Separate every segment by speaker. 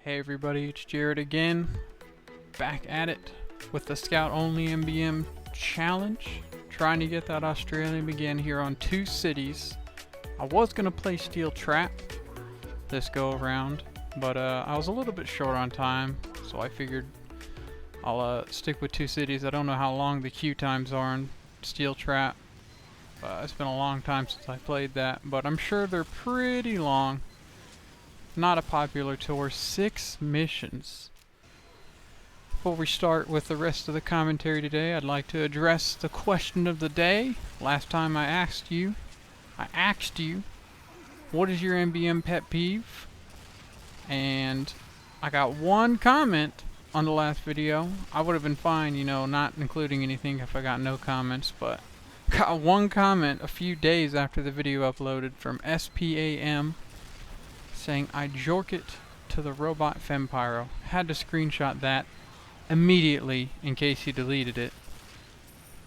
Speaker 1: Hey everybody, it's Jared again, back at it with the Scout Only MvM challenge, trying to get that Australium again here on 2 cities. I was going to play Steel Trap this go around, but I was a little bit short on time, so I figured I'll stick with 2 cities. I don't know how long the queue times are on Steel Trap. It's been a long time since I played that, but I'm sure they're pretty long. Not a popular tour, 6 missions. Before we start with the rest of the commentary today, I'd like to address the question of the day. Last time I asked you, what is your MvM pet peeve? And I got 1 comment on the last video. I would have been fine, you know, not including anything if I got no comments, but got 1 comment a few days after the video uploaded from SPAM saying I jork it to the robot Fempyro. Had to screenshot that immediately in case he deleted it.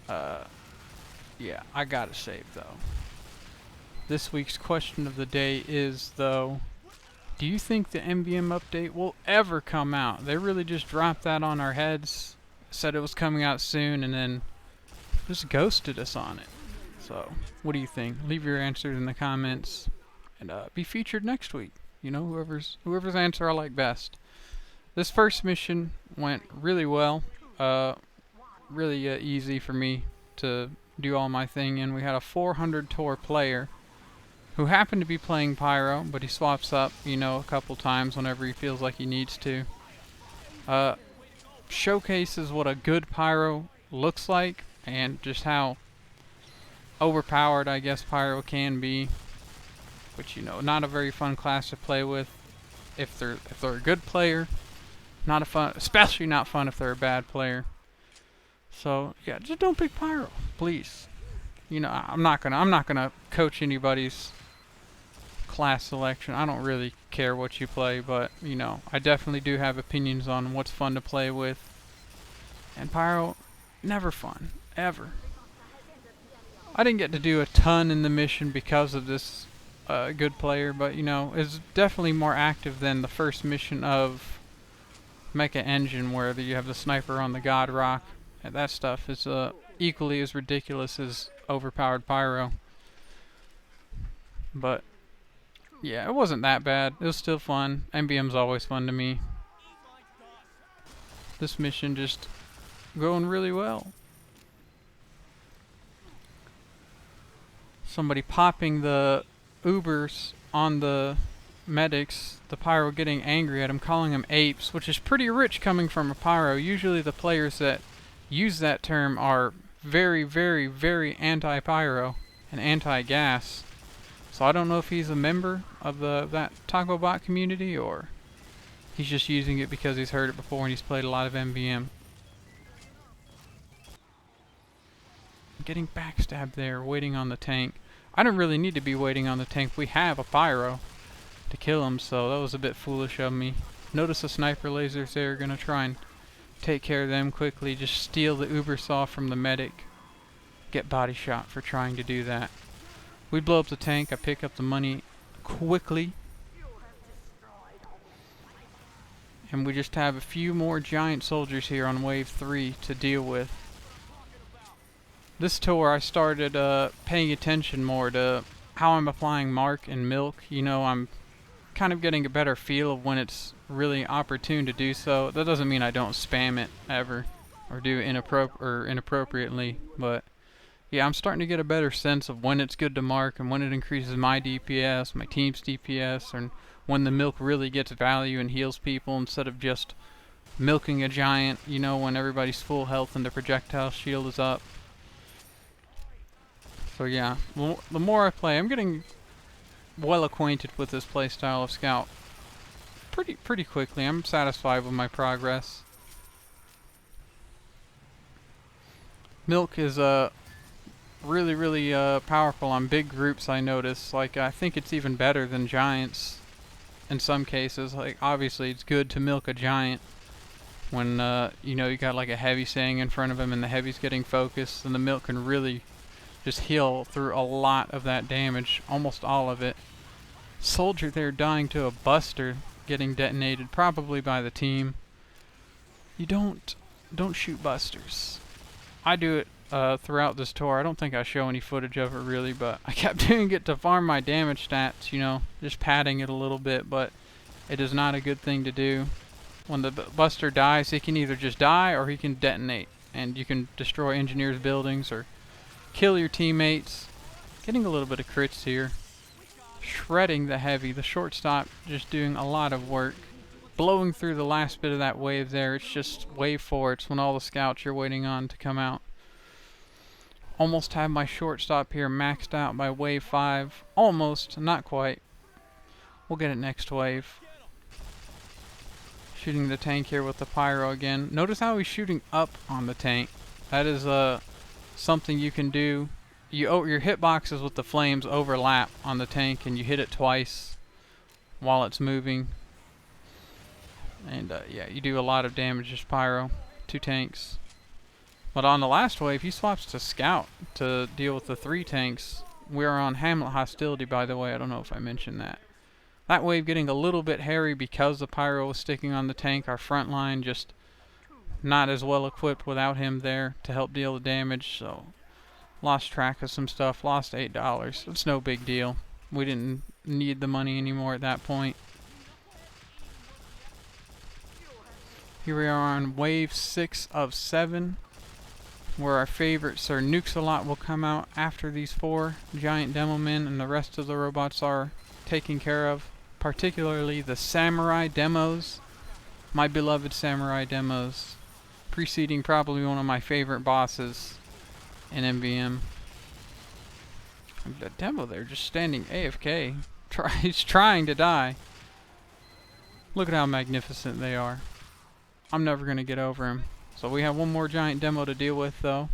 Speaker 1: Yeah, I gotta save though. This week's question of the day is though, do you think the MvM update will ever come out? They really just dropped that on our heads, said it was coming out soon, and then just ghosted us on it. So, what do you think? Leave your answers in the comments and be featured next week. You know, whoever's answer I like best. This first mission went really well. Really easy for me to do all my thing in. We had a 400 tour player who happened to be playing Pyro, but he swaps up, you know, a couple times whenever he feels like he needs to. Showcases what a good Pyro looks like and just how overpowered I guess Pyro can be. Which, you know, not a very fun class to play with if they're a good player. Especially not fun if they're a bad player. So yeah, just don't pick Pyro, please. You know, I'm not gonna coach anybody's class selection. I don't really care what you play, but you know, I definitely do have opinions on what's fun to play with. And Pyro, never fun, ever. I didn't get to do a ton in the mission because of this good player, but you know, is definitely more active than the first mission of Mecha Engine, where you have the sniper on the God Rock. And that stuff is equally as ridiculous as overpowered Pyro. But yeah, it wasn't that bad. It was still fun. MvM's always fun to me. This mission just going really well. Somebody popping the Ubers on the medics, the Pyro getting angry at him, calling them apes, which is pretty rich coming from a Pyro. Usually the players that use that term are very, very, very anti-Pyro and anti-gas. So I don't know if he's a member of that Taco Bot community or he's just using it because he's heard it before and he's played a lot of MvM. Getting backstabbed there, waiting on the tank. I don't really need to be waiting on the tank. We have a Pyro to kill him, so that was a bit foolish of me. Notice the sniper lasers there. Gonna try and take care of them quickly. Just steal the Uber saw from the medic. Get body shot for trying to do that. We blow up the tank. I pick up the money quickly. And we just have a few more giant soldiers here on wave 3 to deal with. This tour I started paying attention more to how I'm applying mark and milk. You know, I'm kind of getting a better feel of when it's really opportune to do so. That doesn't mean I don't spam it ever or do inappropriately, but yeah, I'm starting to get a better sense of when it's good to mark and when it increases my DPS, my team's DPS, and when the milk really gets value and heals people instead of just milking a giant, you know, when everybody's full health and the projectile shield is up. So yeah, the more I play, I'm getting well acquainted with this playstyle of Scout pretty quickly. I'm satisfied with my progress. Milk is really powerful on big groups, I notice. Like, I think it's even better than giants in some cases. Like, obviously it's good to milk a giant when you know, you got like a heavy saying in front of him and the heavy's getting focused, and the milk can really just heal through a lot of that damage, almost all of it. Soldier there dying to a buster. getting detonated, probably by the team. You don't shoot busters. I do it throughout this tour. I don't think I show any footage of it really, but I kept doing it to farm my damage stats, you know, just padding it a little bit, but it is not a good thing to do. When the buster dies, he can either just die or he can detonate, and you can destroy engineers' buildings or kill your teammates. Getting a little bit of crits here. Shredding the heavy. The shortstop just doing a lot of work. Blowing through the last bit of that wave there. It's just wave 4. It's when all the scouts you're waiting on to come out. Almost have my shortstop here maxed out by wave 5. Almost. Not quite. We'll get it next wave. Shooting the tank here with the pyro again. Notice how he's shooting up on the tank. That is something you can do. Your hitboxes with the flames overlap on the tank, and you hit it twice while it's moving. And yeah, you do a lot of damage just pyro. 2 tanks. But on the last wave, he swaps to scout to deal with the 3 tanks. We're on Hamlet Hostility, by the way. I don't know if I mentioned that. That wave getting a little bit hairy because the pyro was sticking on the tank. Our front line just not as well equipped without him there to help deal the damage. So lost track of some stuff. Lost $8. It's no big deal. We didn't need the money anymore at that point. Here we are on wave 6 of 7, where our favorite Sir Nukes-A-Lot will come out after these 4 giant demo men, and the rest of the robots are taken care of. Particularly the samurai demos. My beloved samurai demos. Preceding probably one of my favorite bosses in MvM. The demo there just standing AFK. He's trying to die. Look at how magnificent they are. I'm never going to get over him. So we have one more giant demo to deal with though.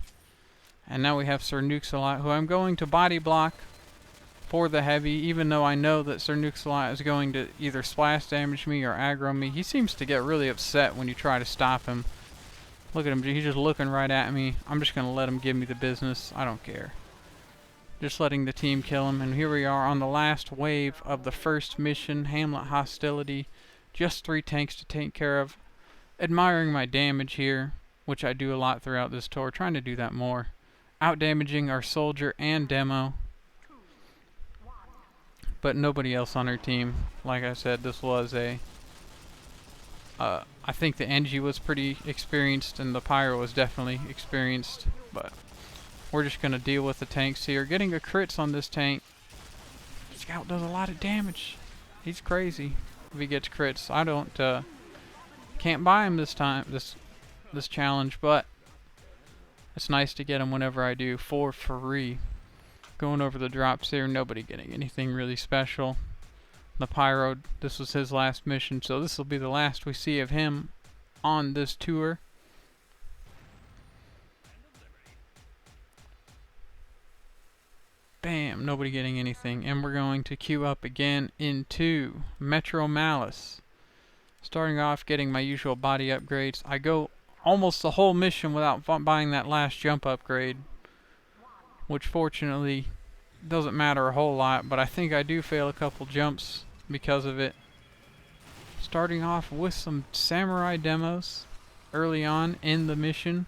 Speaker 1: And now we have Sir Nukes-A-Lot, who I'm going to body block for the heavy, even though I know that Sir Nukes-A-Lot is going to either splash damage me or aggro me. He seems to get really upset when you try to stop him. Look at him, he's just looking right at me. I'm just going to let him give me the business. I don't care. Just letting the team kill him. And here we are on the last wave of the first mission, Hamlet Hostility. Just 3 tanks to take care of. Admiring my damage here, which I do a lot throughout this tour. Trying to do that more. Out-damaging our soldier and demo. But nobody else on our team. Like I said, this was a... I think the Engie was pretty experienced, and the Pyro was definitely experienced. But we're just going to deal with the tanks here. Getting a crits on this tank. Scout does a lot of damage. He's crazy if he gets crits. I don't... can't buy him this time, this challenge, but it's nice to get him whenever I do for free. Going over the drops here, nobody getting anything really special. The Pyro, this was his last mission, so this will be the last we see of him on this tour. Bam, nobody getting anything. And we're going to queue up again into Metro Malice. Starting off getting my usual body upgrades. I go almost the whole mission without buying that last jump upgrade, which fortunately doesn't matter a whole lot, but I think I do fail a couple jumps because of it. Starting off with some samurai demos early on in the mission.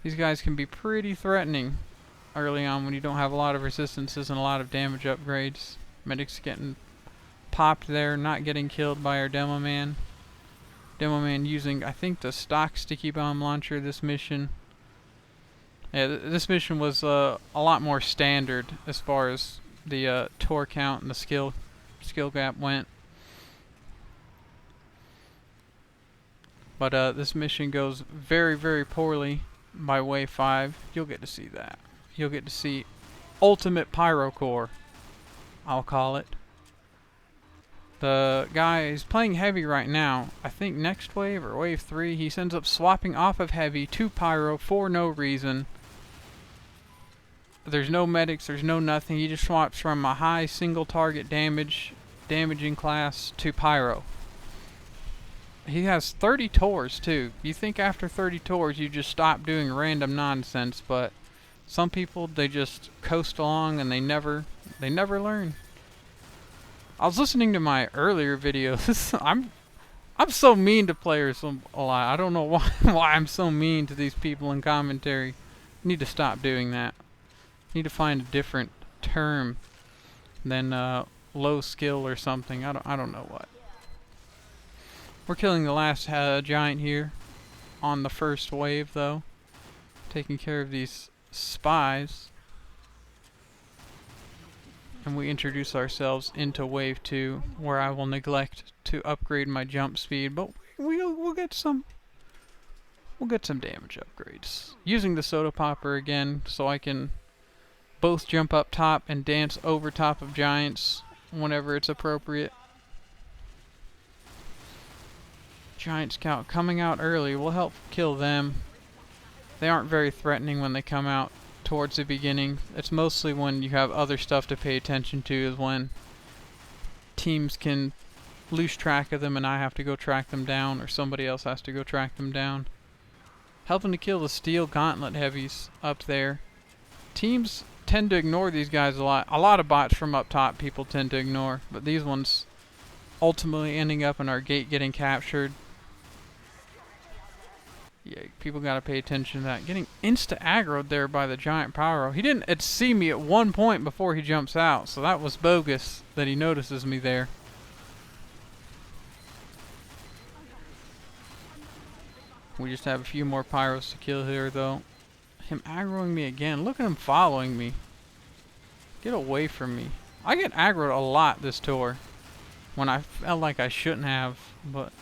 Speaker 1: These guys can be pretty threatening early on when you don't have a lot of resistances and a lot of damage upgrades. Medics getting popped there, not getting killed by our demo man. Demo man using, I think, the stock sticky bomb launcher this mission. Yeah, this mission was a lot more standard as far as the tour count and the skill gap went. But this mission goes very, very poorly by wave 5. You'll get to see that. You'll get to see ultimate Pyrocore, I'll call it. The guy is playing heavy right now. I think next wave or wave 3 he ends up swapping off of heavy to pyro for no reason. There's no medics, there's no nothing. He just swaps from a high single target damaging class to pyro. He has 30 tours too. You think after 30 tours you just stop doing random nonsense, but some people, they just coast along and they never learn. I was listening to my earlier videos. I'm so mean to players a lot. I don't know why I'm so mean to these people in commentary. Need to stop doing that. Need to find a different term than low skill or something. I don't know what. We're killing the last giant here on the first wave though. Taking care of these spies. And we introduce ourselves into wave 2, where I will neglect to upgrade my jump speed, but we'll get some damage upgrades. Using the soda popper again, so I can both jump up top and dance over top of giants whenever it's appropriate. Giant scout coming out early will help kill them. They aren't very threatening when they come out towards the beginning. It's mostly when you have other stuff to pay attention to is when teams can lose track of them and I have to go track them down, or somebody else has to go track them down. Helping to kill the steel gauntlet heavies up there. Teams tend to ignore these guys a lot. A lot of bots from up top people tend to ignore, but these ones ultimately ending up in our gate getting captured. Yeah, people gotta pay attention to that. Getting insta-aggroed there by the giant pyro. He didn't see me at one point before he jumps out, so that was bogus that he notices me there. We just have a few more pyros to kill here though. Him aggroing me again. Look at him following me. Get away from me. I get aggroed a lot this tour when I felt like I shouldn't have, but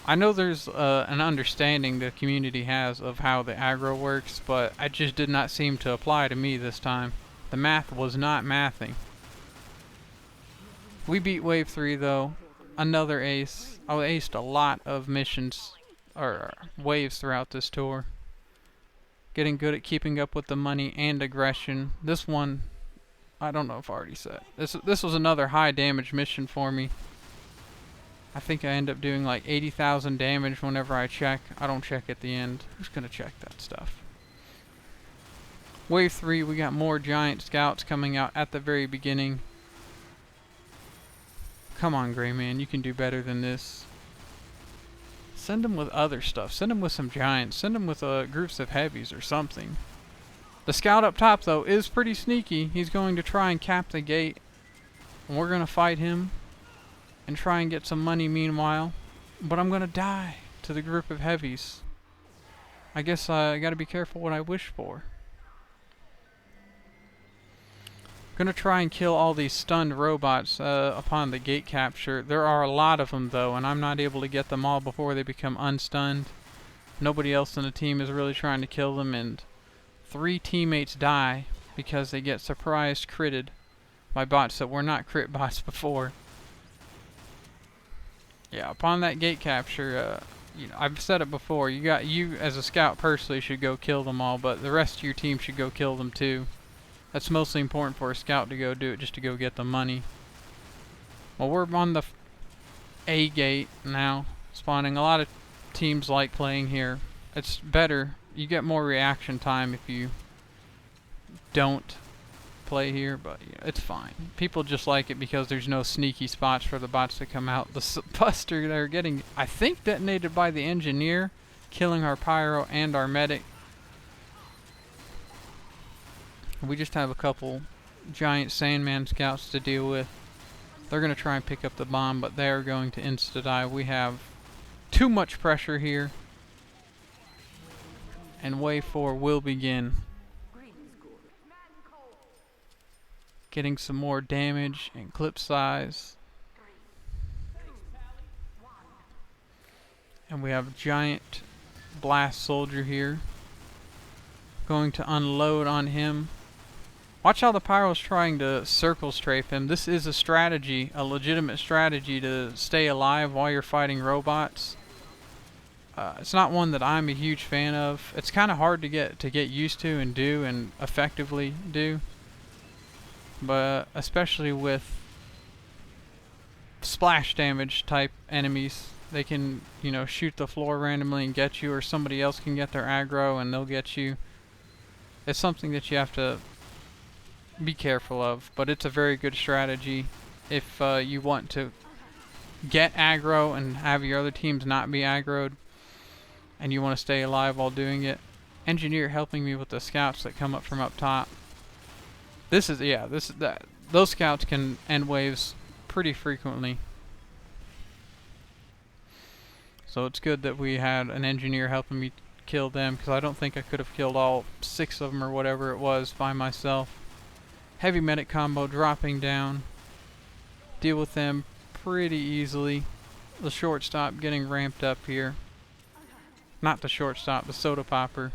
Speaker 1: I know there's an understanding the community has of how the aggro works, but it just did not seem to apply to me this time. The math was not mathing. We beat wave 3 though. Another ace. I aced a lot of missions or waves throughout this tour. Getting good at keeping up with the money and aggression. This one, I don't know if I already said. This was another high damage mission for me. I think I end up doing like 80,000 damage whenever I check. I don't check at the end. Who's gonna check that stuff? Wave 3, we got more giant scouts coming out at the very beginning. Come on, Gray Man, you can do better than this. Send them with other stuff. Send them with some giants. Send them with groups of heavies or something. The scout up top, though, is pretty sneaky. He's going to try and cap the gate. And we're going to fight him and try and get some money meanwhile. But I'm going to die to the group of heavies. I guess I got to be careful what I wish for. Gonna try and kill all these stunned robots upon the gate capture. There are a lot of them though, and I'm not able to get them all before they become unstunned. Nobody else in the team is really trying to kill them, and 3 teammates die because they get surprised critted by bots that were not crit bots before. Yeah, upon that gate capture, you know, I've said it before, you as a scout personally should go kill them all, but the rest of your team should go kill them too. That's mostly important for a scout to go do it just to go get the money. Well, we're on the A gate now, spawning. A lot of teams like playing here. It's better. You get more reaction time if you don't play here, but yeah, it's fine. People just like it because there's no sneaky spots for the bots to come out. The buster they're getting, I think, detonated by the engineer, killing our pyro and our medic. We just have a couple giant Sandman scouts to deal with. They're going to try and pick up the bomb, but they're going to insta-die. We have too much pressure here. And wave 4 will begin. Getting some more damage and clip size. And we have a giant blast soldier here. Going to unload on him. Watch how the pyro's trying to circle strafe him. This is a strategy, a legitimate strategy to stay alive while you're fighting robots. It's not one that I'm a huge fan of. It's kind of hard to get used to and do and effectively do. But especially with splash damage type enemies, they can, you know, shoot the floor randomly and get you, or somebody else can get their aggro and they'll get you. It's something that you have to be careful of, but it's a very good strategy. if you want to get aggro and have your other teams not be aggroed, and you want to stay alive while doing it. Engineer helping me with the scouts that come up from up top. This is, yeah, this is that. Those scouts can end waves pretty frequently. So it's good that we had an engineer helping me kill them, because I don't think I could have killed all 6 of them or whatever it was by myself. Heavy medic combo dropping down. Deal with them pretty easily. The shortstop getting ramped up here. Not the shortstop, the soda popper.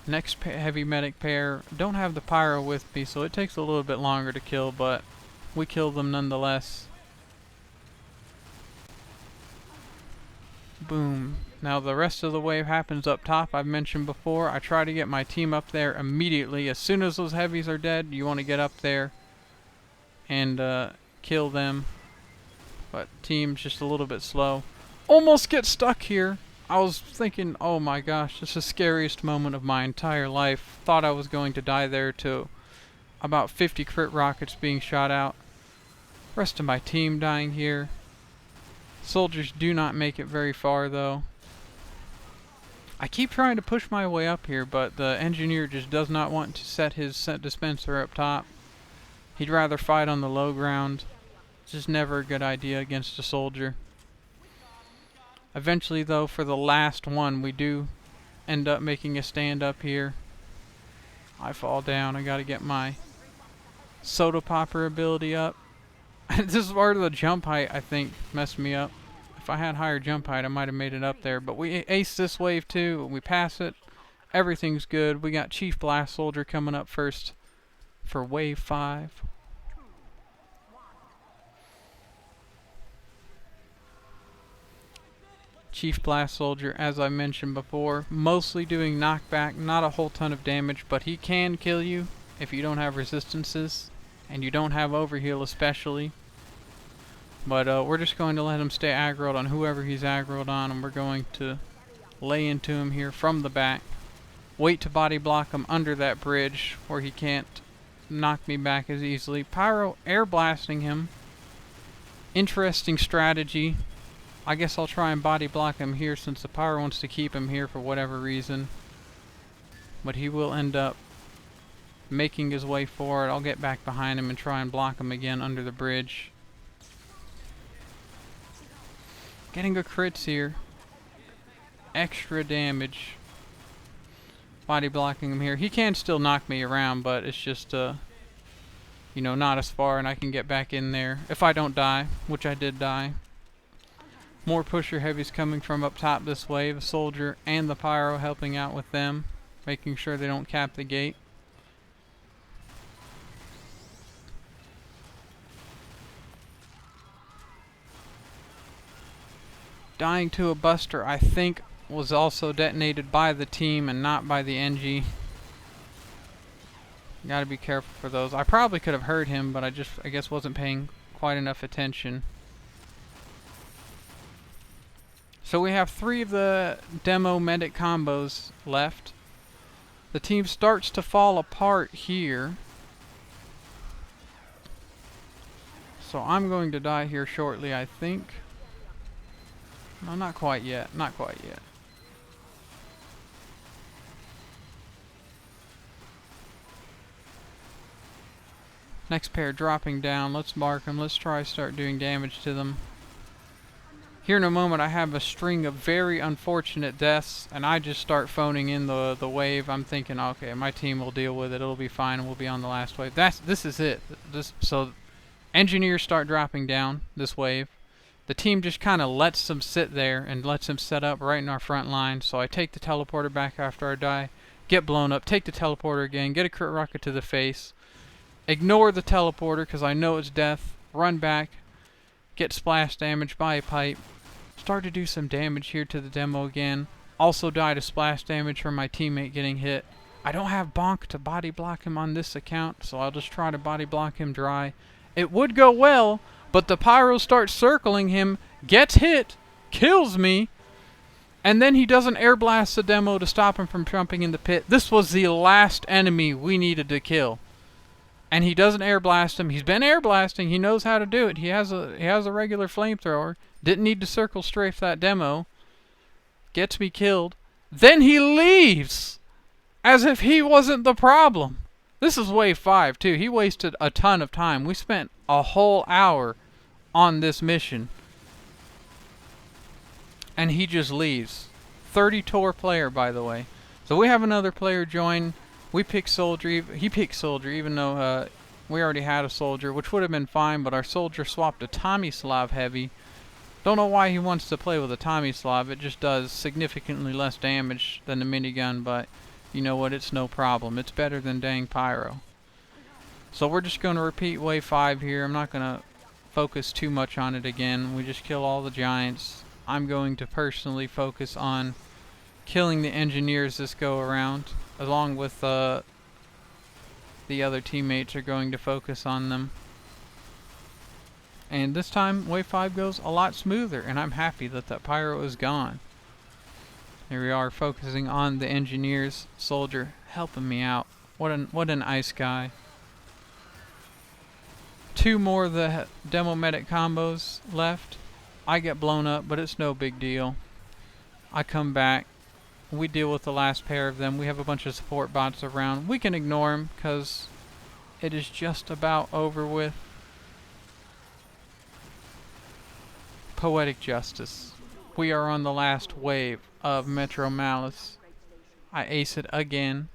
Speaker 1: Next heavy medic pair. Don't have the pyro with me, so it takes a little bit longer to kill, but we kill them nonetheless. Boom. Now the rest of the wave happens up top. I've mentioned before, I try to get my team up there immediately. As soon as those heavies are dead, you want to get up there and kill them. But team's just a little bit slow. Almost get stuck here. I was thinking, oh my gosh, this is the scariest moment of my entire life. Thought I was going to die there to about 50 crit rockets being shot out. Rest of my team dying here. Soldiers do not make it very far though. I keep trying to push my way up here, but the engineer just does not want to set his set dispenser up top. He'd rather fight on the low ground. It's just never a good idea against a soldier. Eventually though, for the last one, we do end up making a stand up here. I fall down. I gotta get my soda popper ability up. This is part of the jump height, I think, messed me up. If I had higher jump height, I might have made it up there. But we ace this wave too. We pass it. Everything's good. We got Chief Blast Soldier coming up first for wave 5. Chief Blast Soldier, as I mentioned before, mostly doing knockback, not a whole ton of damage, but he can kill you if you don't have resistances, and you don't have overheal especially. But we're just going to let him stay aggroed on whoever he's aggroed on, and we're going to lay into him here from the back. Wait to body block him under that bridge where he can't knock me back as easily. Pyro air blasting him. Interesting strategy. I guess I'll try and body block him here since the Pyro wants to keep him here for whatever reason. But he will end up making his way forward. I'll get back behind him and try and block him again under the bridge. Getting a crits here. Extra damage. Body blocking him here. He can still knock me around, but it's just, you know, not as far, and I can get back in there if I don't die, which I did die. More pusher heavies coming from up top this wave. A soldier and the Pyro helping out with them, making sure they don't cap the gate. Dying to a buster, I think, was also detonated by the team and not by the NG. Gotta be careful for those. I probably could have heard him, but I guess wasn't paying quite enough attention. So we have 3 of the demo medic combos left. The team starts to fall apart here. So I'm going to die here shortly, I think. No, not quite yet. Not quite yet. Next pair dropping down. Let's mark them. Let's try start doing damage to them. Here in a moment I have a string of very unfortunate deaths, and I just start phoning in the wave. I'm thinking, okay, my team will deal with it. It'll be fine. We'll be on the last wave. This is it. So engineers start dropping down this wave. The team just kind of lets them sit there and lets them set up right in our front line. So I take the teleporter back after I die, get blown up, take the teleporter again, get a crit rocket to the face, ignore the teleporter because I know it's death, run back, get splash damage by a pipe, start to do some damage here to the demo again, also die to splash damage from my teammate getting hit. I don't have bonk to body block him on this account, so I'll just try to body block him dry. It would go well, but the Pyro starts circling him, gets hit, kills me, And then he doesn't air blast the demo to stop him from jumping in the pit. This was the last enemy we needed to kill. And he doesn't air blast him. He's been air blasting. He knows how to do it. He has a regular flamethrower. Didn't need to circle strafe that demo. Gets me killed. Then he leaves as if he wasn't the problem. This is wave 5 too. He wasted a ton of time. We spent a whole hour on this mission. And he just leaves. 30 tour player, by the way. So we have another player join. We pick soldier. He picked soldier, even though we already had a soldier, which would have been fine. But our soldier swapped a Tomislav heavy. Don't know why he wants to play with a Tomislav. It just does significantly less damage than the minigun. But you know what? It's no problem. It's better than dang Pyro. So we're just going to repeat wave 5 here. I'm not going to focus too much on it again. We just kill all the giants. I'm going to personally focus on killing the engineers this go around, along with the other teammates are going to focus on them. And this time, wave 5 goes a lot smoother, and I'm happy that that Pyro is gone. Here we are, focusing on the engineers. Soldier helping me out. What an ice guy. 2 more of the demo medic combos left. I get blown up, but it's no big deal. I come back. We deal with the last pair of them. We have a bunch of support bots around. We can ignore them because it is just about over with. Poetic justice. We are on the last wave of Metro Malice. I ace it again.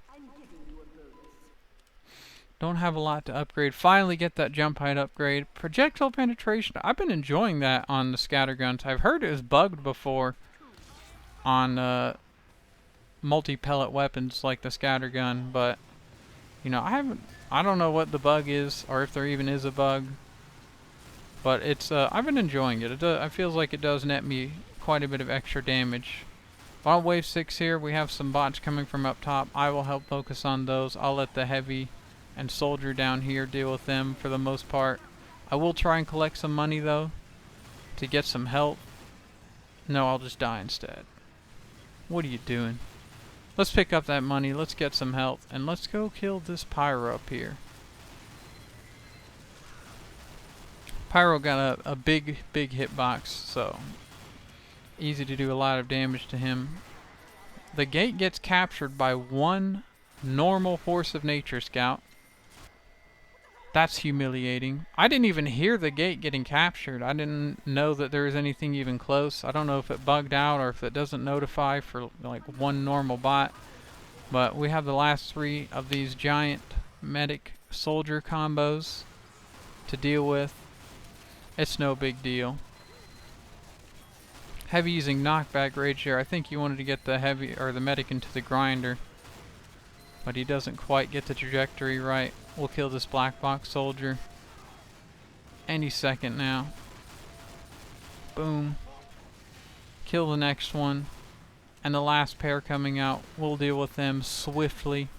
Speaker 1: Don't have a lot to upgrade. Finally get that jump height upgrade. Projectile penetration. I've been enjoying that on the scatterguns. I've heard it was bugged before on multi-pellet weapons like the scattergun, but you know, I don't know what the bug is or if there even is a bug. But it's I've been enjoying it. It feels like it does net me quite a bit of extra damage. On wave 6 here, we have some bots coming from up top. I will help focus on those. I'll let the heavy and soldier down here deal with them for the most part. I will try and collect some money though to get some help. No, I'll just die instead. What are you doing? Let's pick up that money, let's get some help, and let's go kill this Pyro up here. Pyro got a big hitbox, so easy to do a lot of damage to him. The gate gets captured by one normal force of nature scout. That's humiliating. I didn't even hear the gate getting captured. I didn't know that there was anything even close. I don't know if it bugged out or if it doesn't notify for like one normal bot. But we have the last 3 of these giant medic soldier combos to deal with. It's no big deal. Heavy using knockback rage here. I think he wanted to get the heavy or the medic into the grinder, but he doesn't quite get the trajectory right. We'll kill this black box soldier any second now. Boom. Kill the next one. And the last pair coming out, we'll deal with them swiftly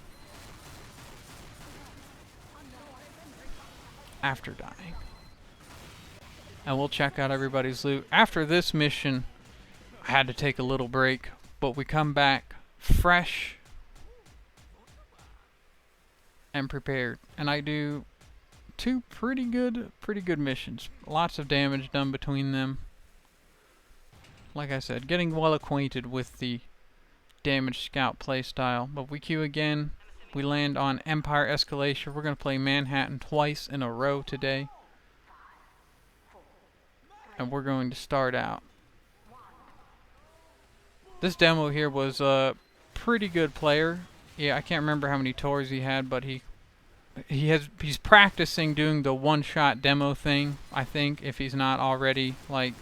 Speaker 1: after dying. And we'll check out everybody's loot. After this mission, I had to take a little break, but we come back fresh and prepared, and I do 2 pretty good missions. Lots of damage done between them. Like I said, getting well acquainted with the damage scout playstyle. But we queue again. We land on Empire Escalation. We're gonna play Manhattan twice in a row today, and we're going to start out. This demo here was a pretty good player. Yeah, I can't remember how many tours he had, but he's practicing doing the one-shot demo thing, I think, if he's not already, like,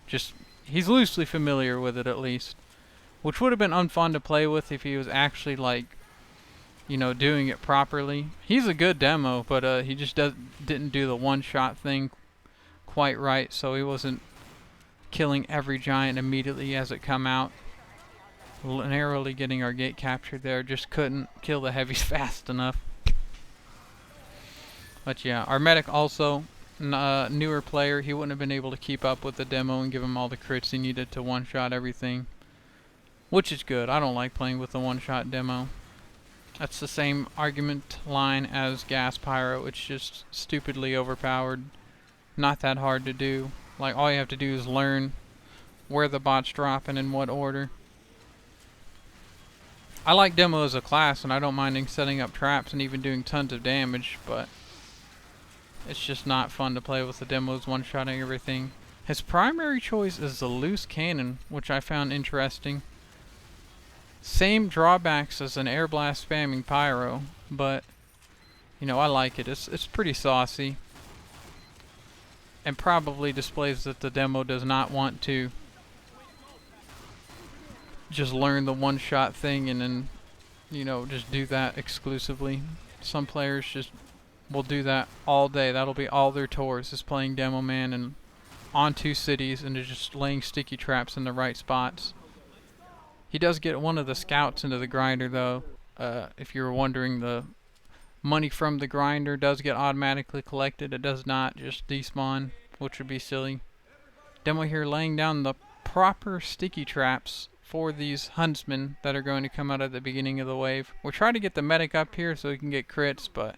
Speaker 1: he's loosely familiar with it at least. Which would have been unfun to play with if he was actually, like, you know, doing it properly. He's a good demo, but he just didn't do the one-shot thing quite right, so he wasn't killing every giant immediately as it come out. Narrowly getting our gate captured there, just couldn't kill the heavies fast enough. But yeah, our medic also, newer player, he wouldn't have been able to keep up with the demo and give him all the crits he needed to one-shot everything. which is good. I don't like playing with the one-shot demo. That's the same argument line as gas pyro. It's just stupidly overpowered. Not that hard to do. Like, all you have to do is learn where the bot's drop and in what order. I like demo as a class, and I don't mind setting up traps and even doing tons of damage, but it's just not fun to play with the demos one-shotting everything. His primary choice is the loose cannon, which I found interesting. Same drawbacks as an air blast spamming pyro, but you know, I like it. It's pretty saucy, and probably displays that the demo does not want to just learn the one-shot thing and then, you know, just do that exclusively. Some players just will do that all day. That'll be all their tours, is playing Demo Man and on 2 cities and just laying sticky traps in the right spots. He does get one of the scouts into the grinder, though. If you're wondering, the money from the grinder does get automatically collected. It does not just despawn, which would be silly. Demo here laying down the proper sticky traps for these huntsmen that are going to come out at the beginning of the wave. We're trying to get the medic up here so he can get crits, but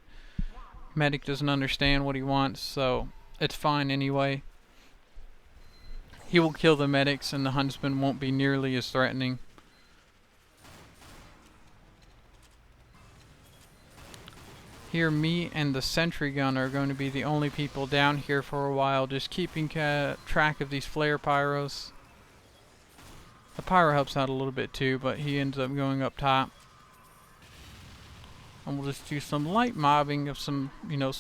Speaker 1: medic doesn't understand what he wants, so it's fine anyway. He will kill the medics and the huntsmen won't be nearly as threatening. Here, me and the sentry gun are going to be the only people down here for a while, just keeping track of these flare pyros. The pyro helps out a little bit too, but he ends up going up top. And we'll just do some light mobbing of some, you know,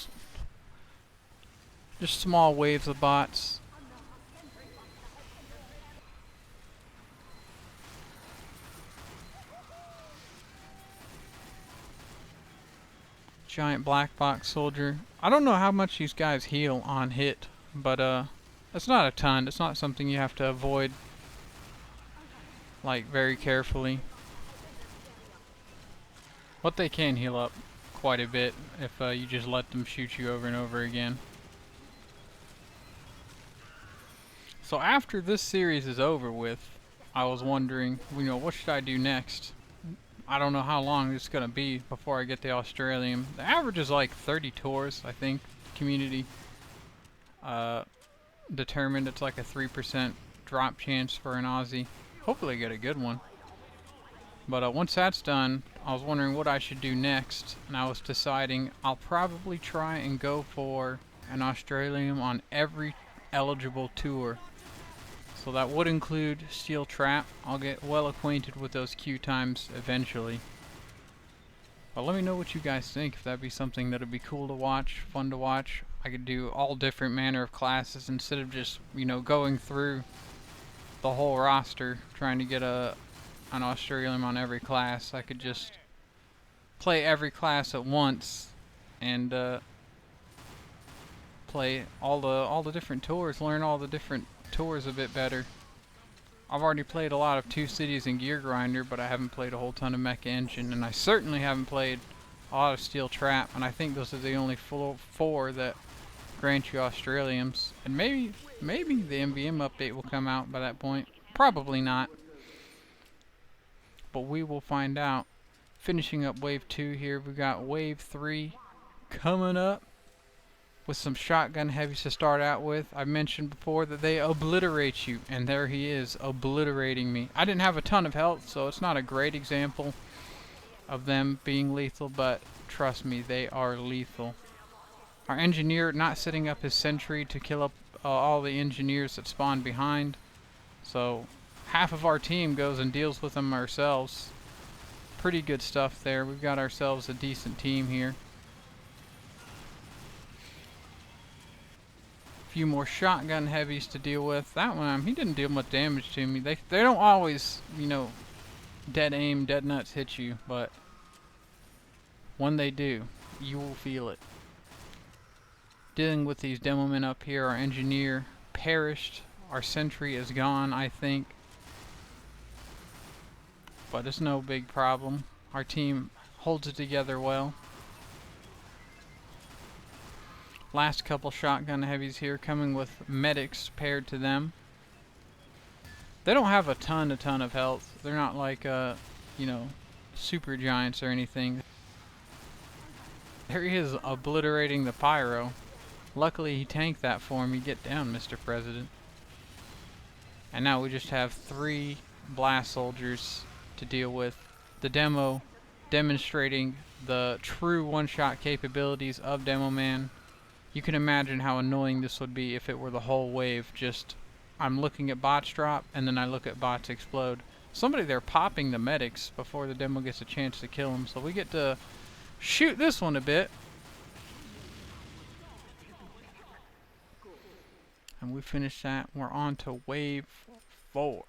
Speaker 1: just small waves of bots. Giant black box soldier. I don't know how much these guys heal on hit, but it's not a ton. It's not something you have to avoid like very carefully. But they can heal up quite a bit if you just let them shoot you over and over again. So after this series is over with, I was wondering, you know, what should I do next? I don't know how long it's going to be before I get the Australium. The average is like 30 tours, I think. Community determined it's like a 3% drop chance for an Aussie. Hopefully get a good one. But once that's done, I was wondering what I should do next, and I was deciding I'll probably try and go for an Australium on every eligible tour. So that would include Steel Trap. I'll get well acquainted with those queue times eventually. But let me know what you guys think, if that'd be something that'd be cool to watch, fun to watch. I could do all different manner of classes instead of just, you know, going through the whole roster trying to get an Australium on every class. I could just play every class at once and play all the different tours, learn all the different tours a bit better. I've already played a lot of 2 cities and Gear Grinder, but I haven't played a whole ton of Mecha Engine, and I certainly haven't played a lot of Steel Trap, and I think those are the only 4 that grant you Australiums. And maybe the MvM update will come out by that point. Probably not. But we will find out. Finishing up Wave 2 here, we've got Wave 3 coming up with some shotgun heavies to start out with. I mentioned before that they obliterate you, and there he is, obliterating me. I didn't have a ton of health, so it's not a great example of them being lethal, but trust me, they are lethal. Our engineer not setting up his sentry to kill up all the engineers that spawn behind, so half of our team goes and deals with them ourselves. Pretty good stuff there. We've got ourselves a decent team here. Few more shotgun heavies to deal with. That one, he didn't deal much damage to me. They don't always, you know, dead aim, dead nuts hit you, but when they do, you will feel it. Dealing with these demo men up here, our engineer perished. Our sentry is gone, I think. But it's no big problem. Our team holds it together well. Last couple shotgun heavies here coming with medics paired to them. They don't have a ton of health. They're not like, you know, super giants or anything. There he is, obliterating the pyro. Luckily he tanked that for me. Get down, Mr. President. And now we just have 3 blast soldiers to deal with. The demo demonstrating the true one-shot capabilities of Demo Man. You can imagine how annoying this would be if it were the whole wave. Just, I'm looking at bots drop, and then I look at bots explode. Somebody there popping the medics before the demo gets a chance to kill them, so we get to shoot this one a bit. And we finish that. We're on to wave 4.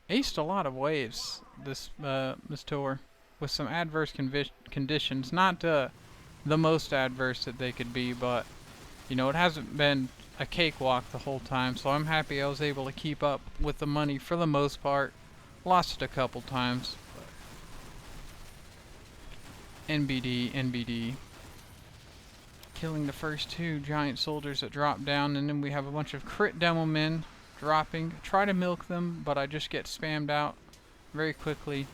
Speaker 1: Aced a lot of waves this tour with some adverse conditions. Not the most adverse that they could be, but you know, it hasn't been a cakewalk the whole time, so I'm happy I was able to keep up with the money for the most part. Lost it a couple times. NBD. Killing the first 2 giant soldiers that drop down, and then we have a bunch of crit demo men dropping. Try to milk them, but I just get spammed out very quickly.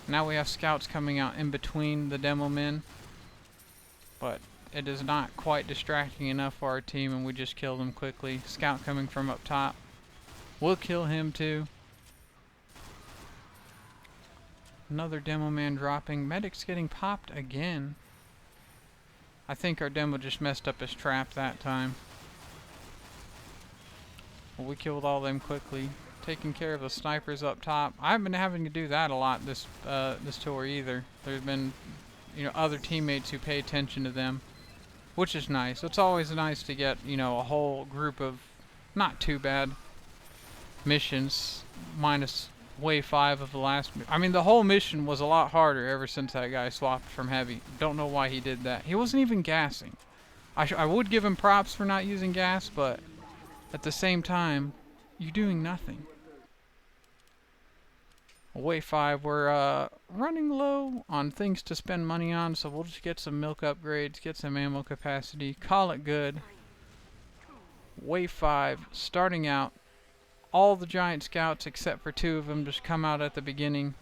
Speaker 1: Now we have scouts coming out in between the demo men, but it is not quite distracting enough for our team, and we just kill them quickly. Scout coming from up top. We'll kill him too. Another demo man dropping. Medic's getting popped again. I think our demo just messed up his trap that time. Well, we killed all them quickly. Taking care of the snipers up top. I haven't been having to do that a lot this tour either. There's been, you know, other teammates who pay attention to them, which is nice. It's always nice to get, you know, a whole group of not too bad missions, minus wave 5 of the last. I mean, the whole mission was a lot harder ever since that guy swapped from heavy. Don't know why he did that. He wasn't even gassing. I would give him props for not using gas, but at the same time, you're doing nothing. Wave 5, we're running low on things to spend money on, so we'll just get some milk upgrades, get some ammo capacity, call it good. Wave 5, starting out. All the giant scouts, except for 2 of them, just come out at the beginning.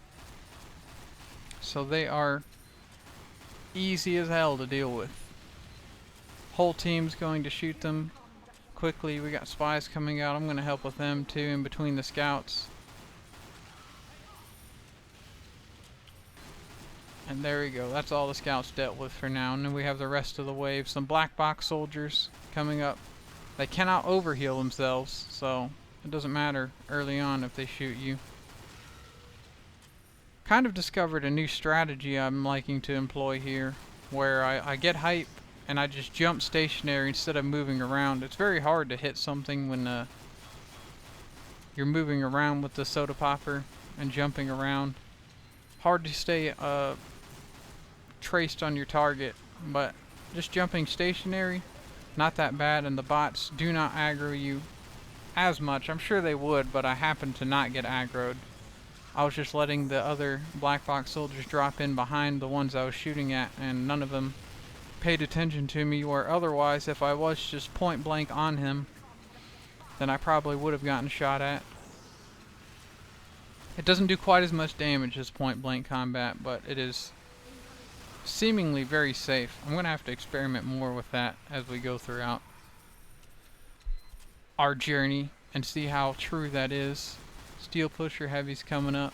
Speaker 1: So they are easy as hell to deal with. Whole team's going to shoot them quickly. We got spies coming out. I'm going to help with them too in between the scouts. And there we go. That's all the scouts dealt with for now. And then we have the rest of the wave. Some black box soldiers coming up. They cannot overheal themselves, so it doesn't matter early on if they shoot you. Kind of discovered a new strategy I'm liking to employ here, where I get hype and I just jump stationary instead of moving around. It's very hard to hit something when you're moving around with the soda popper and jumping around. Hard to stay traced on your target, but just jumping stationary, not that bad, and the bots do not aggro you as much. I'm sure they would, but I happened to not get aggroed. I was just letting the other black box soldiers drop in behind the ones I was shooting at, and none of them paid attention to me, or otherwise if I was just point blank on him, then I probably would have gotten shot at. It doesn't do quite as much damage as point blank combat, but it is seemingly very safe. I'm going to have to experiment more with that as we go throughout our journey and see how true that is. Steel pusher heavies coming up.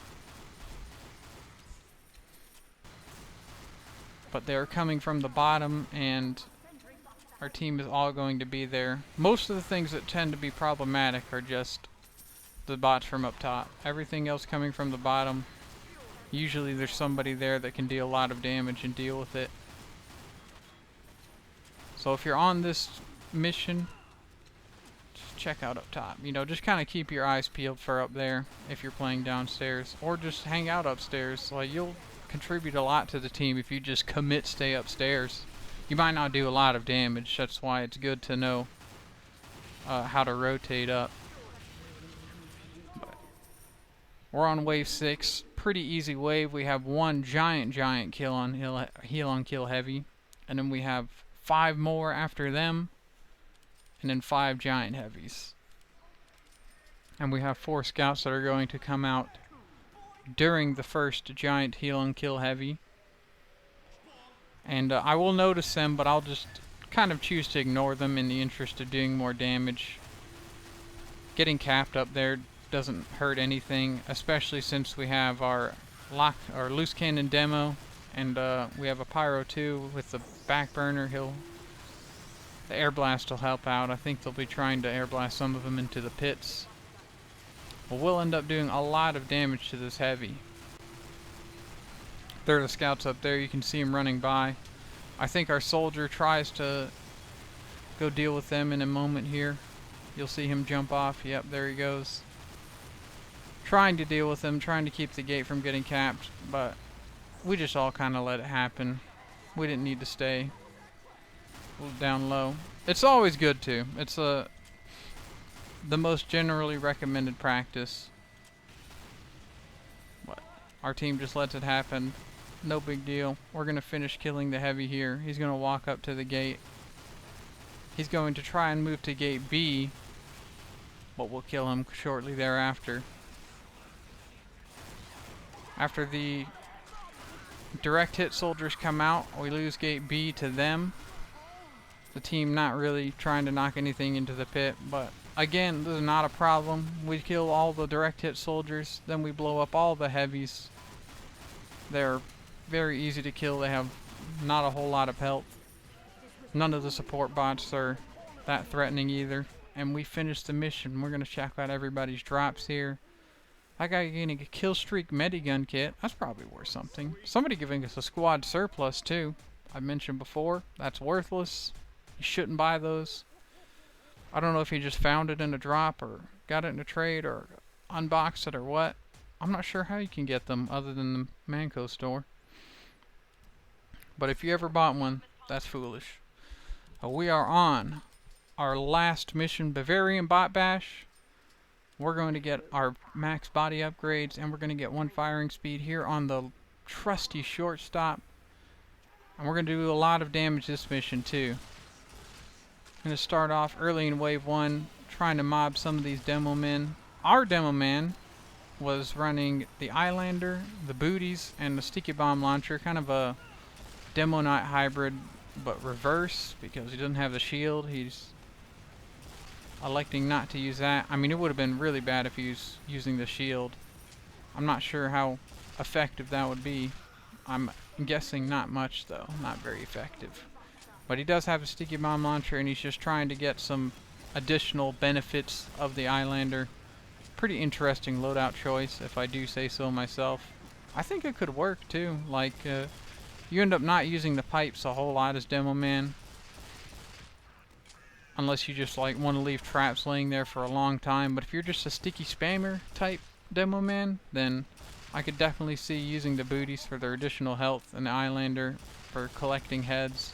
Speaker 1: But they are coming from the bottom, and our team is all going to be there. Most of the things that tend to be problematic are just the bots from up top. Everything else coming from the bottom, usually there's somebody there that can deal a lot of damage and deal with it. So if you're on this mission, just check out up top. You know, just kind of keep your eyes peeled for up there if you're playing downstairs, or just hang out upstairs. Like, you'll contribute a lot to the team if you just stay upstairs. You might not do a lot of damage. That's why it's good to know how to rotate up. But we're on wave 6. Pretty easy wave. We have one giant kill on heal on kill heavy, and then we have 5 more after them, and then 5 giant heavies. And we have 4 scouts that are going to come out during the first giant heal and kill heavy. And I will notice them, but I'll just kind of choose to ignore them in the interest of doing more damage. Getting capped up there doesn't hurt anything, especially since we have our loose cannon demo, and we have a pyro too with the back burner. The air blast will help out. I think they'll be trying to air blast some of them into the pits. But we'll end up doing a lot of damage to this heavy. There are the scouts up there. You can see them running by. I think our soldier tries to go deal with them in a moment here. You'll see him jump off. Yep, there he goes. Trying to deal with them, trying to keep the gate from getting capped, but we just all kind of let it happen. We didn't need to stay down low. It's always good to. It's the most generally recommended practice. But our team just lets it happen. No big deal. We're going to finish killing the heavy here. He's going to walk up to the gate. He's going to try and move to gate B, but we'll kill him shortly thereafter. After the direct hit soldiers come out, we lose gate B to them. The team not really trying to knock anything into the pit, but again, this is not a problem. We kill all the direct hit soldiers, then we blow up all the heavies. They're very easy to kill. They have not a whole lot of health. None of the support bots are that threatening either. And we finish the mission. We're going to check out everybody's drops here. That guy getting a kill streak medigun kit. That's probably worth something. Somebody giving us a squad surplus too. I mentioned before, that's worthless. You shouldn't buy those. I don't know if he just found it in a drop or got it in a trade or unboxed it or what. I'm not sure how you can get them other than the Manco store. But if you ever bought one, that's foolish. We are on our last mission, Bavarian Botbash. We're going to get our max body upgrades, and we're going to get 1 firing speed here on the trusty shortstop. And we're going to do a lot of damage this mission too. I'm going to start off early in wave 1, trying to mob some of these demo men. Our demo man was running the Islander, the booties, and the sticky bomb launcher, kind of a demo knight hybrid, but reverse, because he doesn't have the shield. He's electing not to use that. I mean, it would have been really bad if he was using the shield. I'm not sure how effective that would be. I'm guessing not much though, not very effective. But he does have a sticky bomb launcher, and he's just trying to get some additional benefits of the Islander. Pretty interesting loadout choice, if I do say so myself. I think it could work too. Like, you end up not using the pipes a whole lot as demo man, unless you just like want to leave traps laying there for a long time. But if you're just a sticky spammer type demo man, then I could definitely see using the booties for their additional health and the Islander for collecting heads.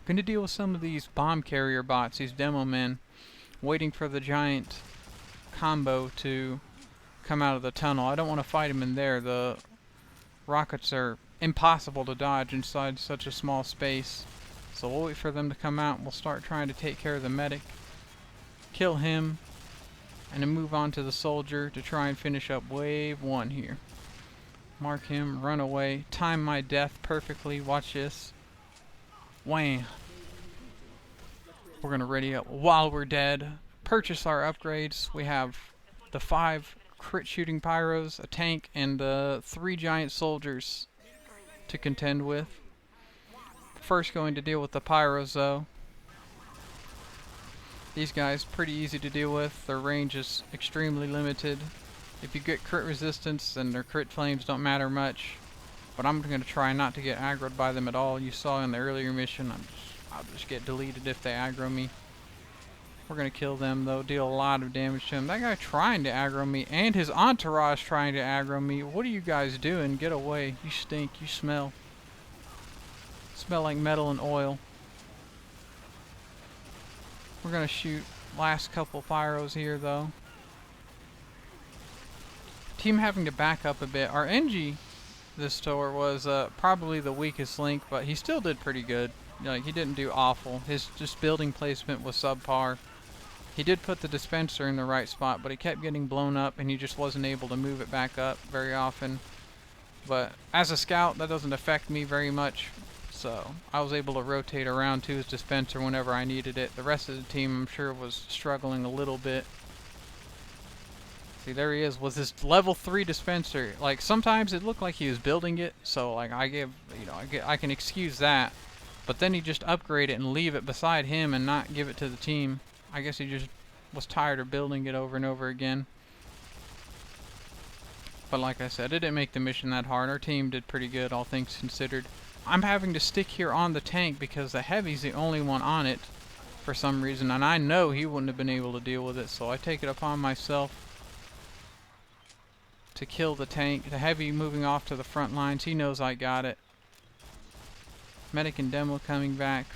Speaker 1: Going to deal with some of these bomb carrier bots, these demo men, waiting for the giant combo to come out of the tunnel. I don't want to fight them in there. The rockets are impossible to dodge inside such a small space. So we'll wait for them to come out, and we'll start trying to take care of the medic, kill him, and then move on to the soldier to try and finish up wave 1 here. Mark him, run away, time my death perfectly. Watch this. Wham! We're going to ready up while we're dead. Purchase our upgrades. We have the 5 crit shooting pyros, a tank, and the 3 giant soldiers to contend with. First going to deal with the pyros though. These guys pretty easy to deal with. Their range is extremely limited. If you get crit resistance, then their crit flames don't matter much. But I'm going to try not to get aggroed by them at all. You saw in the earlier mission, I'll just get deleted if they aggro me. We're going to kill them though, deal a lot of damage to him. That guy trying to aggro me, and his entourage trying to aggro me. What are you guys doing? Get away. You stink. You smell. Smell like metal and oil. We're going to shoot last couple pyros here though. Team having to back up a bit. Our NG this tour was probably the weakest link, but he still did pretty good. Like, he didn't do awful. His just building placement was subpar. He did put the dispenser in the right spot, but he kept getting blown up and he just wasn't able to move it back up very often. But as a scout, that doesn't affect me very much. So I was able to rotate around to his dispenser whenever I needed it. The rest of the team, I'm sure, was struggling a little bit. See, there he is with his level 3 dispenser. Like, sometimes it looked like he was building it, so like I can excuse that. But then he just upgrade it and leave it beside him and not give it to the team. I guess he just was tired of building it over and over again. But like I said, it didn't make the mission that hard. Our team did pretty good, all things considered. I'm having to stick here on the tank because the heavy's the only one on it for some reason, and I know he wouldn't have been able to deal with it, so I take it upon myself to kill the tank. The heavy moving off to the front lines, he knows I got it. Medic and demo coming back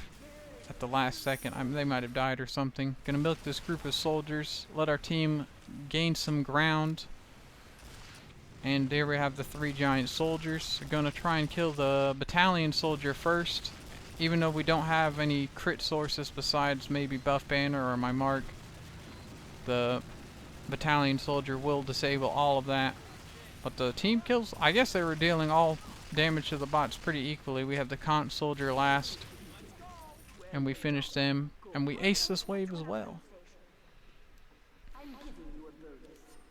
Speaker 1: at the last second. They might have died or something. Gonna milk this group of soldiers, let our team gain some ground. And there we have the 3 giant soldiers. We're gonna try and kill the battalion soldier first. Even though we don't have any crit sources besides maybe buff banner or my mark, the battalion soldier will disable all of that. But the team kills, I guess they were dealing all damage to the bots pretty equally. We have the Kant soldier last, and we finished them, and we aced this wave as well.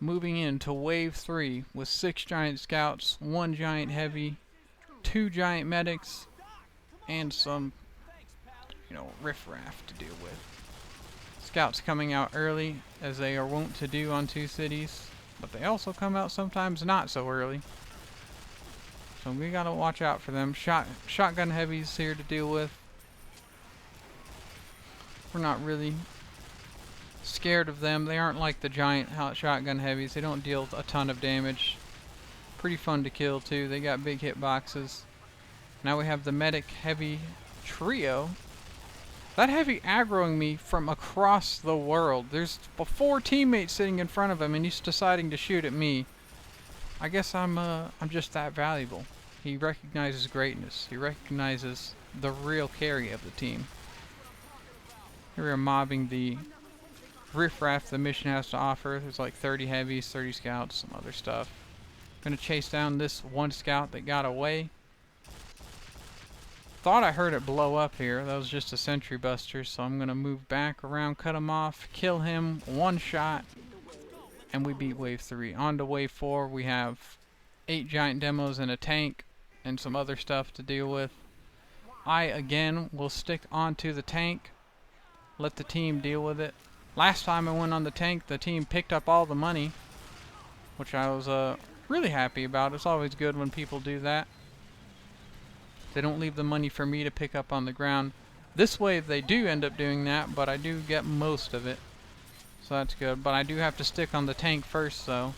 Speaker 1: Moving into wave 3 with 6 giant scouts, 1 giant heavy, 2 giant medics, and some, riffraff to deal with. Scouts coming out early, as they are wont to do on 2 cities, but they also come out sometimes not so early. So we gotta watch out for them. Shotgun heavies here to deal with. We're not really scared of them. They aren't like the giant shotgun heavies. They don't deal a ton of damage. Pretty fun to kill too. They got big hitboxes. Now we have the medic heavy trio. That heavy aggroing me from across the world. There's 4 teammates sitting in front of him and he's deciding to shoot at me. I guess I'm just that valuable. He recognizes greatness. He recognizes the real carry of the team. Here we are mobbing the riffraff the mission has to offer. There's like 30 heavies, 30 scouts, some other stuff. Gonna chase down this 1 scout that got away. Thought I heard it blow up here. That was just a sentry buster, so I'm gonna move back around, cut him off, kill him, 1 shot, and we beat wave 3. On to wave 4, we have 8 giant demos and a tank and some other stuff to deal with. I again will stick onto the tank, let the team deal with it. Last time I went on the tank, the team picked up all the money, which I was really happy about. It's always good when people do that. They don't leave the money for me to pick up on the ground. This wave they do end up doing that, but I do get most of it. So that's good. But I do have to stick on the tank first, though.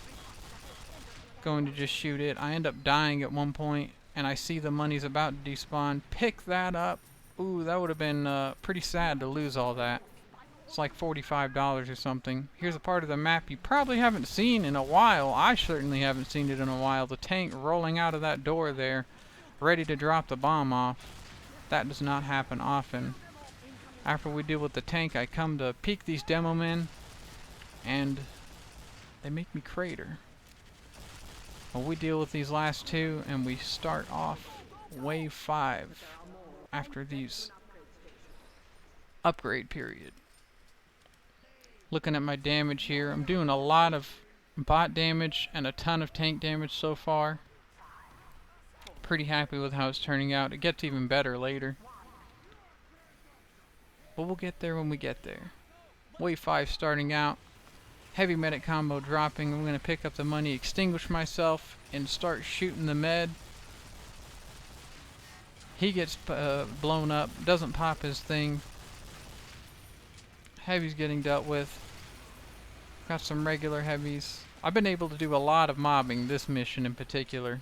Speaker 1: Going to just shoot it. I end up dying at one point, and I see the money's about to despawn. Pick that up. Ooh, that would have been pretty sad to lose all that. It's like $45 or something. Here's a part of the map you probably haven't seen in a while. I certainly haven't seen it in a while. The tank rolling out of that door there, ready to drop the bomb off. That does not happen often. After we deal with the tank, I come to peek these demo men, and they make me crater. Well, we deal with these last 2, and we start off wave 5 after these upgrade period. Looking at my damage here, I'm doing a lot of bot damage and a ton of tank damage so far. Pretty happy with how it's turning out. It gets even better later, but we'll get there when we get there. Wave 5 starting out. Heavy medic combo dropping. I'm going to pick up the money, extinguish myself, and start shooting the med. He gets blown up, doesn't pop his thing. Heavy's getting dealt with. Got some regular heavies. I've been able to do a lot of mobbing this mission in particular,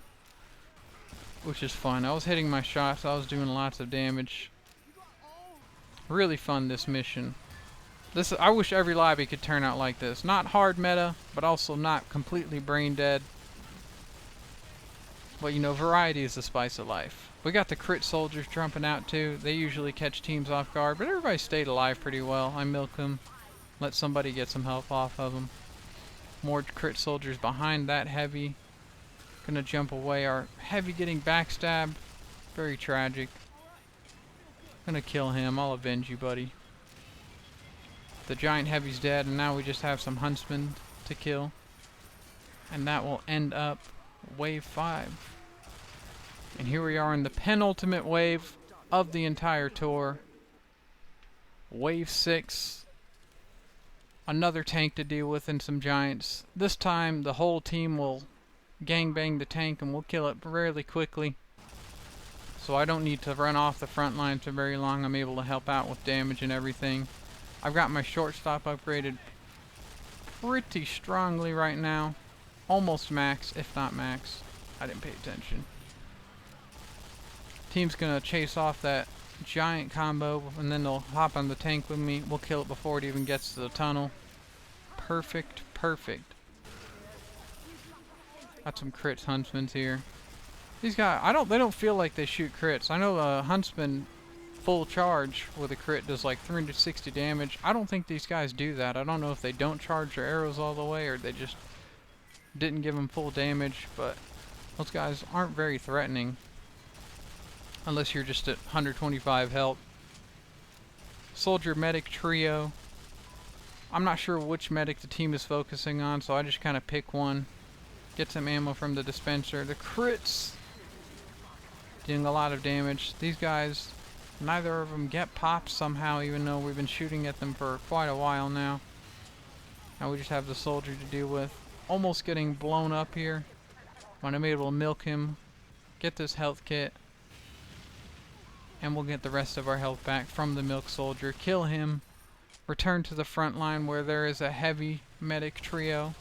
Speaker 1: which is fun. I was hitting my shots, I was doing lots of damage. Really fun, this mission. I wish every lobby could turn out like this. Not hard meta, but also not completely brain dead. But variety is the spice of life. We got the crit soldiers jumping out too. They usually catch teams off guard, but everybody stayed alive pretty well. I milk them. Let somebody get some health off of them. More crit soldiers behind that heavy. Gonna jump away. Our heavy getting backstabbed. Very tragic. Gonna kill him. I'll avenge you, buddy. The giant heavy's dead, and now we just have some huntsmen to kill. And that will end up wave 5. And here we are in the penultimate wave of the entire tour. Wave 6. Another tank to deal with and some giants. This time the whole team will gangbang the tank and we'll kill it fairly quickly. So I don't need to run off the front line for very long. I'm able to help out with damage and everything. I've got my shortstop upgraded pretty strongly right now. Almost max, if not max. I didn't pay attention. Team's gonna chase off that giant combo and then they'll hop on the tank with me. We'll kill it before it even gets to the tunnel. Perfect, perfect. Got some crits huntsmen's here. These guys, they don't feel like they shoot crits. I know a huntsman full charge with a crit does like 360 damage. I don't think these guys do that. I don't know if they don't charge their arrows all the way or they just didn't give them full damage, but those guys aren't very threatening unless you're just at 125 health. Soldier medic trio. I'm not sure which medic the team is focusing on, so I just kind of pick one. Get some ammo from the dispenser. The crits doing a lot of damage. These guys, neither of them get pops somehow, even though we've been shooting at them for quite a while now. Now we just have the soldier to deal with. Almost getting blown up here. When I'm able to milk him, get this health kit, and we'll get the rest of our health back from the milk soldier. Kill him. Return to the front line where there is a heavy medic trio.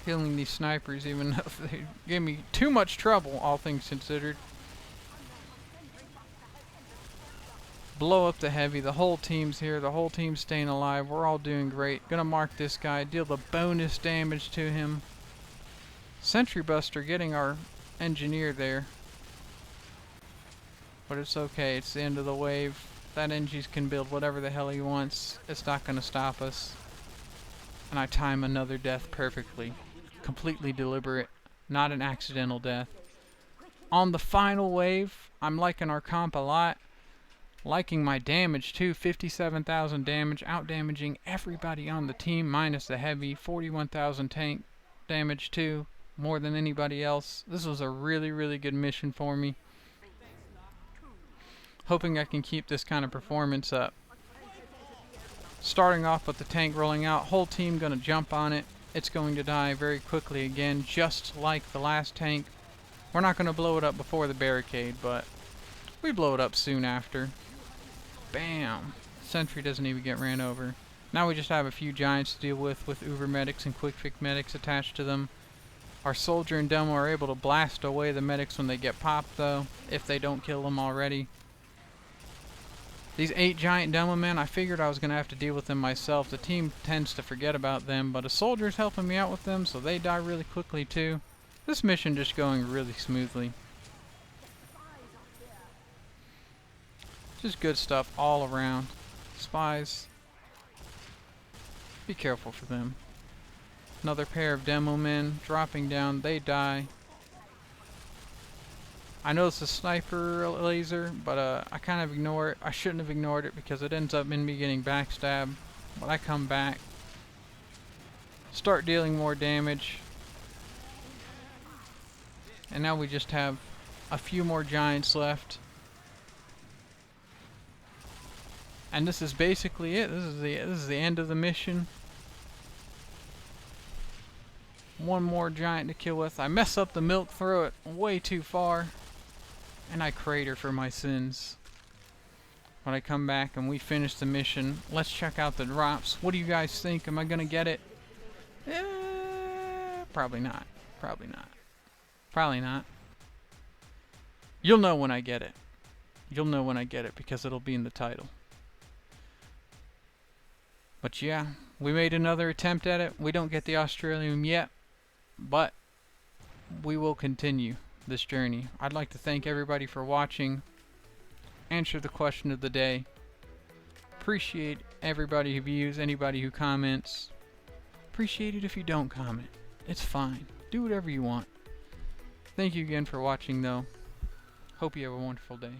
Speaker 1: Killing these snipers even though they gave me too much trouble, all things considered. Blow up the heavy. The whole team's here. The whole team's staying alive. We're all doing great. Gonna mark this guy. Deal the bonus damage to him. Sentry Buster getting our engineer there. But it's okay. It's the end of the wave. That Engis can build whatever the hell he wants. It's not gonna stop us. And I time another death perfectly. Completely deliberate. Not an accidental death. On the final wave, I'm liking our comp a lot. Liking my damage too. 57,000 damage. Out damaging everybody on the team minus the heavy. 41,000 tank damage too. More than anybody else. This was a really, really good mission for me. Hoping I can keep this kind of performance up. Starting off with the tank rolling out. Whole team gonna jump on it. It's going to die very quickly again, just like the last tank. We're not gonna blow it up before the barricade, but we blow it up soon after. Bam! Sentry doesn't even get ran over. Now we just have a few giants to deal with Uber medics and quick fix medics attached to them. Our soldier and demo are able to blast away the medics when they get popped though, if they don't kill them already. These 8 giant demo men, I figured I was going to have to deal with them myself. The team tends to forget about them, but a soldier's helping me out with them, so they die really quickly too. This mission just going really smoothly. Just good stuff all around. Spies. Be careful for them. Another pair of demo men dropping down. They die. I know it's a sniper laser, but I kind of ignore it. I shouldn't have ignored it because it ends up in me getting backstabbed. But I come back. Start dealing more damage. And now we just have a few more giants left. And this is basically it. This is the end of the mission. One more giant to kill with. I mess up the milk, throw it way too far, and I crater for my sins. When I come back and we finish the mission, let's check out the drops. What do you guys think? Am I gonna get it? Probably not. Probably not. Probably not. You'll know when I get it. You'll know when I get it because it'll be in the title. But yeah, we made another attempt at it. We don't get the Australium yet, but we will continue this journey. I'd like to thank everybody for watching. Answer the question of the day. Appreciate everybody who views, anybody who comments. Appreciate it if you don't comment. It's fine. Do whatever you want. Thank you again for watching, though. Hope you have a wonderful day.